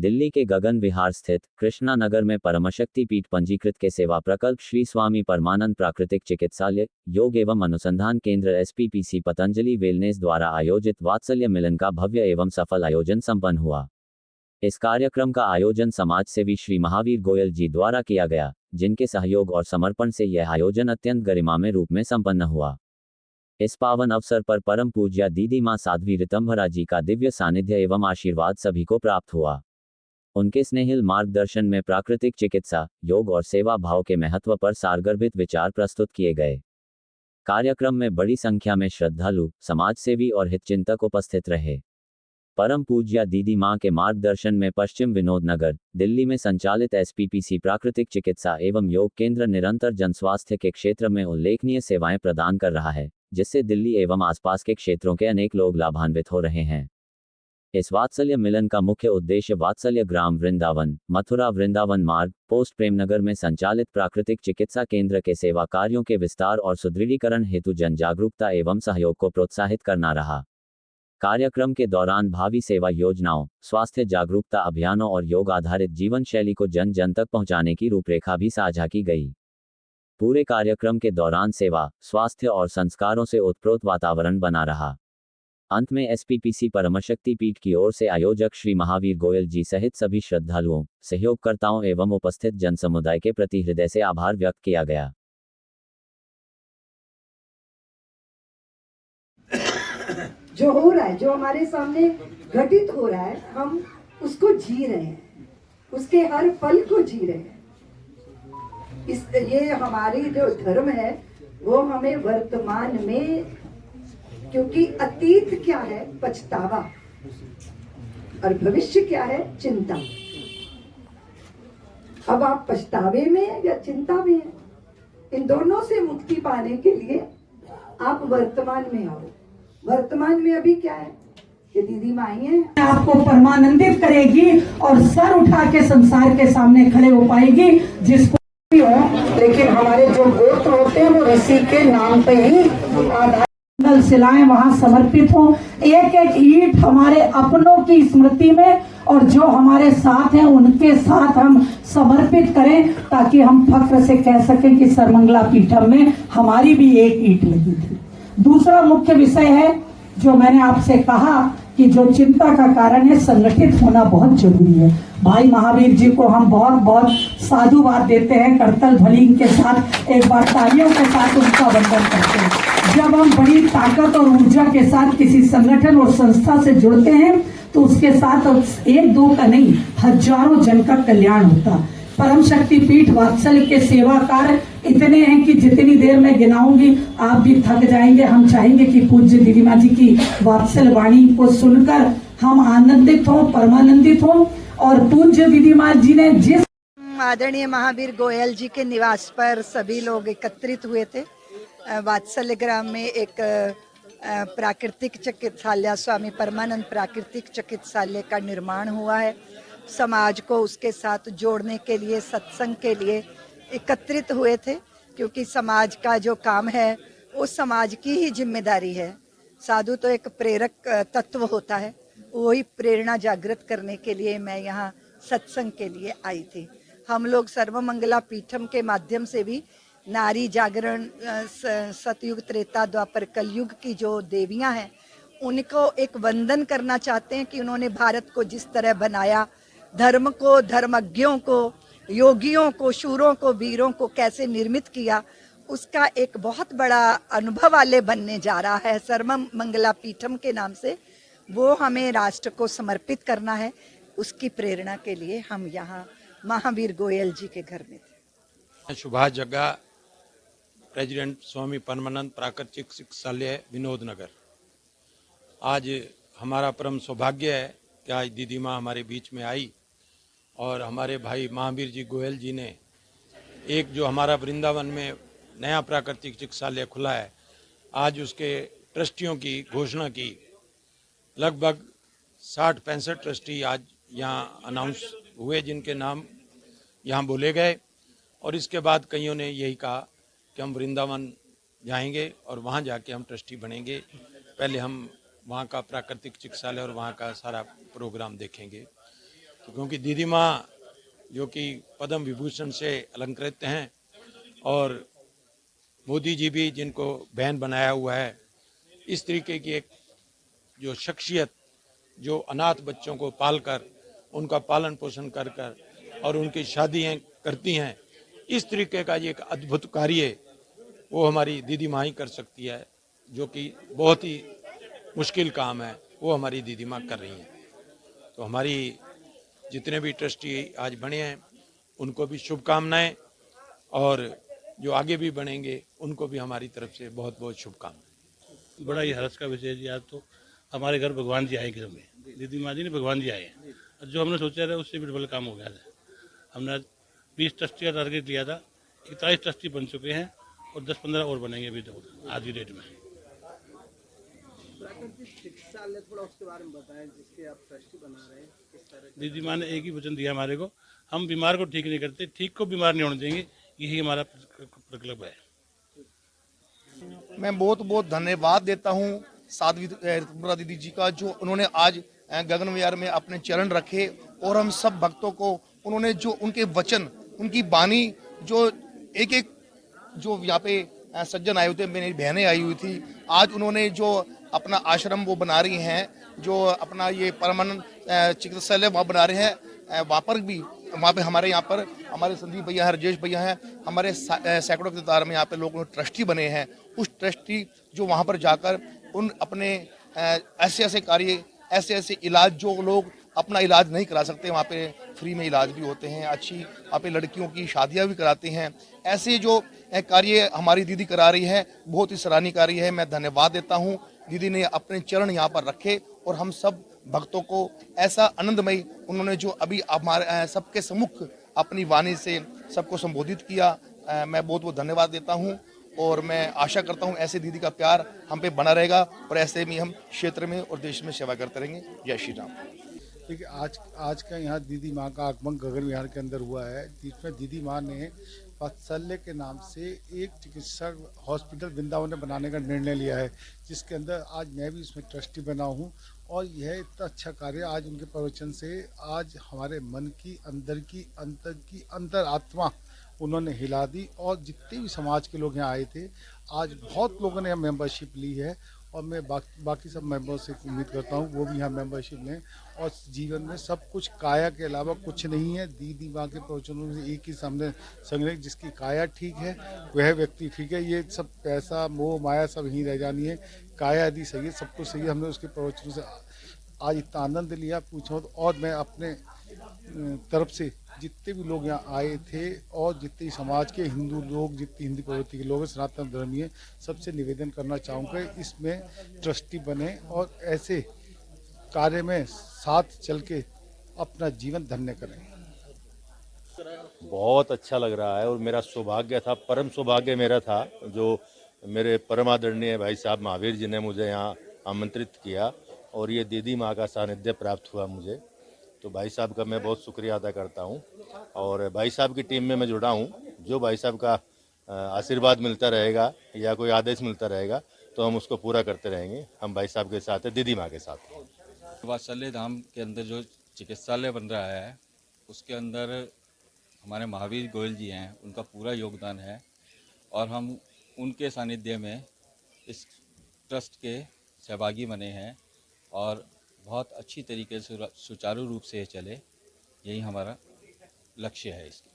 दिल्ली के गगन विहार स्थित कृष्णा नगर में परमशक्ति पीठ पंजीकृत के सेवा प्रकल्प श्री स्वामी परमानंद प्राकृतिक चिकित्सालय योग एवं अनुसंधान केंद्र SPPC पतंजलि वेलनेस द्वारा आयोजित वात्सल्य मिलन का भव्य एवं सफल आयोजन संपन्न हुआ। इस कार्यक्रम का आयोजन समाज सेवी श्री महावीर गोयल जी द्वारा किया गया, जिनके सहयोग और समर्पण से यह आयोजन अत्यंत गरिमामय रूप में संपन्न हुआ। इस पावन अवसर पर परम पूज्या दीदी मां साध्वी ऋतंभरा जी का दिव्य सानिध्य एवं आशीर्वाद सभी को प्राप्त हुआ। उनके स्नेहिल मार्गदर्शन में प्राकृतिक चिकित्सा, योग और सेवा भाव के महत्व पर सारगर्भित विचार प्रस्तुत किए गए। कार्यक्रम में बड़ी संख्या में श्रद्धालु, समाजसेवी और हितचिंतक उपस्थित रहे। परम पूज्या दीदी मां के मार्गदर्शन में पश्चिम विनोद नगर, दिल्ली में संचालित SPPC प्राकृतिक चिकित्सा एवं योग केंद्र निरंतर जनस्वास्थ्य के क्षेत्र में उल्लेखनीय सेवाएं प्रदान कर रहा है, जिससे दिल्ली एवं आसपास के क्षेत्रों के अनेक लोग लाभान्वित हो रहे हैं। इस वात्सल्य मिलन का मुख्य उद्देश्य वात्सल्य ग्राम वृंदावन, मथुरा वृंदावन मार्ग, पोस्ट प्रेमनगर में संचालित प्राकृतिक चिकित्सा केंद्र के सेवा कार्यों के विस्तार और सुदृढ़ीकरण हेतु जन जागरूकता एवं सहयोग को प्रोत्साहित करना रहा। कार्यक्रम के दौरान भावी सेवा योजनाओं, स्वास्थ्य जागरूकता अभियानों और योग आधारित जीवन शैली को जन जन तक पहुंचाने की रूपरेखा भी साझा की गई। पूरे कार्यक्रम के दौरान सेवा, स्वास्थ्य और संस्कारों से ओतप्रोत वातावरण बना रहा। अंत में SPPC परमशक्ति पीठ की ओर से आयोजक श्री महावीर गोयल जी सहित सभी श्रद्धालुओं, सहयोगकर्ताओं एवं उपस्थित जन समुदाय के प्रति हृदय से आभार व्यक्त किया गया। जो हो रहा है, जो हमारे सामने घटित हो रहा है, हम उसको जी रहे हैं, उसके हर पल को जी रहे हैं। ये हमारी जो धर्म है वो हमें वर्तमान में, क्योंकि अतीत क्या है? पछतावा, और भविष्य क्या है? चिंता। अब आप पछतावे में हैं या चिंता में हैं? इन दोनों से मुक्ति पाने के लिए आप वर्तमान में आओ। वर्तमान में अभी क्या है? ये दीदी माई है, आपको परमानंदित करेगी और सर उठा के संसार के सामने खड़े हो पाएगी। जिसको हो, लेकिन हमारे जो गोत्र होते हैं वो ऋषि के नाम पे ही आधार शिलाएं वहां समर्पित हो। एक एक ईंट हमारे अपनों की स्मृति में और जो हमारे साथ हैं उनके साथ हम समर्पित करें, ताकि हम फक्र से कह सकें कि सर्वमंगला पीठम में हमारी भी एक ईंट लगी थी। दूसरा मुख्य विषय है जो मैंने आपसे कहा कि जो चिंता का कारण है, संगठित होना बहुत जरूरी है। भाई महावीर जी को हम बहुत बहुत साधुवाद देते हैं, करतल ध्वनि के साथ एक बार तालियों के साथ उनका वंदन करते हैं। जब हम बड़ी ताकत और ऊर्जा के साथ किसी संगठन और संस्था से जुड़ते हैं तो उसके साथ एक दो का नहीं, हजारों जन का कल्याण होता। परम शक्ति पीठ वात्सल्य के सेवा कार्य इतने हैं कि जितनी देर में गिनाऊंगी आप भी थक जाएंगे। हम चाहेंगे कि पूज्य दीदी माँ जी की वात्सल्य वाणी को सुनकर हम आनंदित हों, परमानंदित हों। और पूज्य दीदी माँ जी ने जिस आदरणीय महावीर गोयल जी के निवास पर सभी लोग एकत्रित हुए थे। वात्सल्य ग्राम में एक प्राकृतिक चिकित्सालय, स्वामी परमानंद प्राकृतिक चिकित्सालय का निर्माण हुआ है। समाज को उसके साथ जोड़ने के लिए, सत्संग के लिए एकत्रित हुए थे, क्योंकि समाज का जो काम है वो समाज की ही जिम्मेदारी है। साधु तो एक प्रेरक तत्व होता है, वही प्रेरणा जागृत करने के लिए मैं यहाँ सत्संग के लिए आई थी। हम लोग सर्वमंगला पीठम के माध्यम से भी नारी जागरण, सतयुग, त्रेता, द्वापर, कलयुग की जो देवियाँ हैं उनको एक वंदन करना चाहते हैं कि उन्होंने भारत को जिस तरह बनाया, धर्म को, धर्मज्ञों को, योगियों को, शूरों को, वीरों को कैसे निर्मित किया, उसका एक बहुत बड़ा अनुभव वाले बनने जा रहा है सर्वमंगला पीठम के नाम से। वो हमें राष्ट्र को समर्पित करना है। उसकी प्रेरणा के लिए हम यहाँ महावीर गोयल जी के घर में थे। सुभाष जग्गा, प्रेसिडेंट स्वामी परमानंद प्राकृतिक चिकित्सालय विनोद नगर। आज हमारा परम सौभाग्य है कि आज दीदी माँ हमारे बीच में आई और हमारे भाई महावीर जी गोयल जी ने एक जो हमारा वृंदावन में नया प्राकृतिक चिकित्सालय खुला है, आज उसके ट्रस्टियों की घोषणा की। लगभग 60-65 ट्रस्टी आज यहाँ अनाउंस हुए, जिनके नाम यहाँ बोले गए। और इसके बाद कईयों ने यही कहा कि हम वृंदावन जाएंगे और वहाँ जाके हम ट्रस्टी बनेंगे। पहले हम वहाँ का प्राकृतिक चिकित्सालय और वहाँ का सारा प्रोग्राम देखेंगे। तो क्योंकि दीदी माँ जो कि पद्म विभूषण से अलंकृत हैं और मोदी जी भी जिनको बहन बनाया हुआ है, इस तरीके की एक जो शख्सियत जो अनाथ बच्चों को पालकर उनका पालन पोषण कर कर और उनकी शादियाँ करती हैं, इस तरीके का ये एक अद्भुत कार्य वो हमारी दीदी माँ ही कर सकती है, जो कि बहुत ही मुश्किल काम है, वो हमारी दीदी माँ कर रही हैं। तो हमारी जितने भी ट्रस्टी आज बने हैं उनको भी शुभकामनाएं और जो आगे भी बनेंगे उनको भी हमारी तरफ से बहुत बहुत शुभकामनाएं। बड़ा ही हर्ष का विषय जी। आज तो हमारे घर भगवान जी आए घर में, दीदी माँ जी ने भगवान जी आए हैं। और जो हमने सोचा था उससे भी डबल काम हो गया था। हमने 20 ट्रस्टी का टारगेट लिया था, 41 ट्रस्टी बन चुके हैं और 10-15 और बनेंगे अभी तो आज की डेट में। प्राकृतिक चिकित्सालय थोड़ा उसके बारे में बताएं, जिसके आप ट्रस्टी बना रहे हैं, किस तरह दीदी माँ ने एक ही वचन दिया हमारे को, हम बीमार को ठीक नहीं करते, ठीक को बीमार नहीं होने देंगे, यही हमारा प्रकल्प है। मैं बहुत बहुत धन्यवाद देता हूँ साध्वी ऋतुपर्णा दीदी जी का, जो उन्होंने आज गगन विहार में अपने चरण रखे और हम सब भक्तों को उन्होंने जो उनके वचन, उनकी वाणी, जो एक एक जो यहाँ पे सज्जन आए हुए थे, मेरी बहनें आई हुई थी, आज उन्होंने जो अपना आश्रम वो बना रही हैं, जो अपना ये परमानेंट चिकित्सालय वहाँ बना रहे हैं, वहाँ पर भी वहाँ पे हमारे यहाँ पर हमारे संदीप भैया हैं, राजेश भैया हैं, हमारे सैकड़ों की तादाद में यहाँ पे लोग ट्रस्टी बने हैं। उस ट्रस्टी जो वहाँ पर जाकर उन अपने ऐसे ऐसे कार्य, ऐसे ऐसे इलाज जो लोग अपना इलाज नहीं करा सकते, वहाँ पे फ्री में इलाज भी होते हैं, अच्छी वहाँ पे लड़कियों की शादियाँ भी कराते हैं। ऐसे जो कार्य हमारी दीदी करा रही है, बहुत ही सराहनीय कार्य है। मैं धन्यवाद देता हूँ। दीदी ने अपने चरण यहाँ पर रखे और हम सब भक्तों को ऐसा आनंदमय उन्होंने जो अभी हमारे सबके सम्मुख अपनी वाणी से सबको संबोधित किया, मैं बहुत बहुत धन्यवाद देता हूँ और मैं आशा करता हूँ ऐसे दीदी का प्यार हम पे बना रहेगा और ऐसे में हम क्षेत्र में और देश में सेवा करते रहेंगे। जय श्री राम। देखिए, आज का यहाँ दीदी माँ का आगमन गगन विहार के अंदर हुआ है, जिसमें दीदी माँ ने वात्सल्य के नाम से एक चिकित्सा हॉस्पिटल वृंदावन में बनाने का निर्णय लिया है, जिसके अंदर आज मैं भी इसमें ट्रस्टी बना हूँ। और यह इतना अच्छा कार्य आज उनके प्रवचन से आज हमारे मन की अंतर आत्मा उन्होंने हिला दी। और जितने भी समाज के लोग यहाँ आए थे, आज बहुत लोगों ने यहाँ मेंबरशिप ली है और मैं बाकी सब मेंबरों से उम्मीद करता हूँ वो भी यहाँ मेंबरशिप लें। और जीवन में सब कुछ काया के अलावा कुछ नहीं है। दीदी माँ के प्रवचनों में एक ही सामने संग्रह, जिसकी काया ठीक है वह व्यक्ति ठीक है। ये सब पैसा मोह माया सब यहीं रह जानी है, काया यदि सही है सब कुछ सही है। हमने उसके प्रवचनों से आज इतना आनंद लिया पूछो तो। और मैं अपने तरफ से जितने भी लोग यहाँ आए थे और जितने समाज के हिंदू लोग, जितनी हिंदी प्रवृत्ति के लोग हैं, सनातन धर्मी है, सबसे निवेदन करना चाहूँगा इसमें ट्रस्टी बने और ऐसे कार्य में साथ चल के अपना जीवन धन्य करें। बहुत अच्छा लग रहा है और मेरा सौभाग्य था, परम सौभाग्य मेरा था, जो मेरे परम आदरणीय भाई साहब महावीर जी ने मुझे यहाँ आमंत्रित किया और ये दीदी माँ का सानिध्य प्राप्त हुआ मुझे। तो भाई साहब का मैं बहुत शुक्रिया अदा करता हूँ और भाई साहब की टीम में मैं जुड़ा हूँ। जो भाई साहब का आशीर्वाद मिलता रहेगा या कोई आदेश मिलता रहेगा तो हम उसको पूरा करते रहेंगे। हम भाई साहब के साथ है, दीदी माँ के साथ। वात्सल्य धाम के अंदर जो चिकित्सालय बन रहा है उसके अंदर हमारे महावीर गोयल जी हैं, उनका पूरा योगदान है और हम उनके सानिध्य में इस ट्रस्ट के सहभागी बने हैं और बहुत अच्छी तरीके से सुचारू रूप से चले, यही हमारा लक्ष्य है इसका।